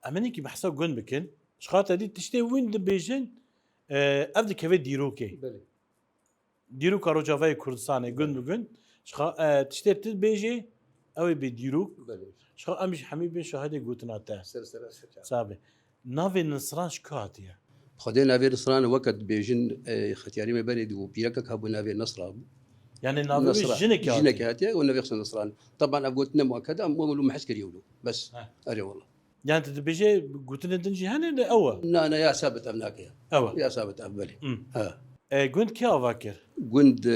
امني كي بحسا قن بكن شخاطة دي تشتي وين دبيجن افدي كيف ديروكي بله ديروكا روجافاي كردستاني قن بقن شخا تشتي تبيجي او بديروك بله شخا امش حميد بن شهاده قوتنا تا سر صابي نافي نصران شكاتيا خدين نافي نصران وقت بيجن ختياري ما بلد وبيركك هبو نافي نصران يعني نافي جنك هاتي والنبي يخص نصران طبعا ابقوتنا مؤكده مو محسكر يولو بس اري والله يعني انت تبيجي قلت دنجي هنا اول لا انا يا ثابت ابناك يا ثابت ابلي ها قلت كي افكر قند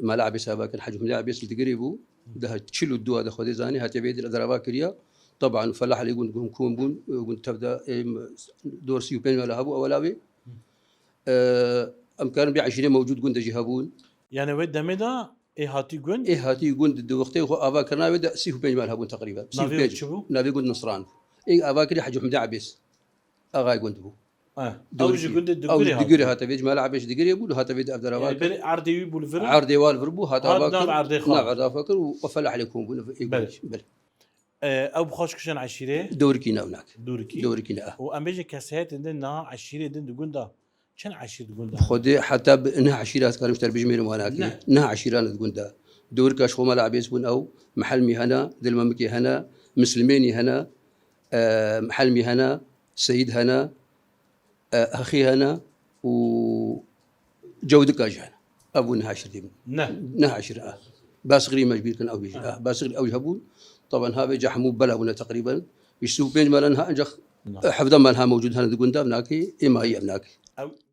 ملاعب سابك الحجم لاعب يسل تقريبو ده تشيلوا الدواء ده خذي زاني هاتي بيد الادراباك ريا طبعا فلاح اللي يقول كون بون يقول تبدا دور سيوبين ولا هبو اولاوي امكان بي 20 موجود قند جهابون يعني ود دمدا هاتي قند هاتي قند دو وقتي افاكرنا بدا سيوبين مال هبون تقريبا سيوبين نافي قند نصران افاكري حجم دعبس اغاي قند بو اوجي قند دقري هاتا بيج ما لعبش دقري يقول هاتا بيد عبد الرواك يعني عرضي بالفرق عرضي والفربو هاتا باكر نعم عرضي خالص نعم عرضي فاكر وفلاح عليكم بل او بخوش كشان عشيره دوركينا هناك دوركينا وامبيجي كاسات عندنا عشيره دين قندا شن عشيره قندا خدي حتى انها عشيرات كانوا مشتر بجميل وهناك انها عشيرات قندا دورك اشخو ما لعب يسبون او محل هنا ذل ممكي هنا مسلميني هنا محل هنا سيد هنا اخي هنا وجودك اجهنا ابو نهاشر دي نهاشر باسغري مجبير كان او بيجي باسغري او يهبون طبعا هذا جحمو بلهبنا تقريبا يشوف بين مالنها انجخ حفظا مالها موجود هنا دقندا هناك اما هي هناك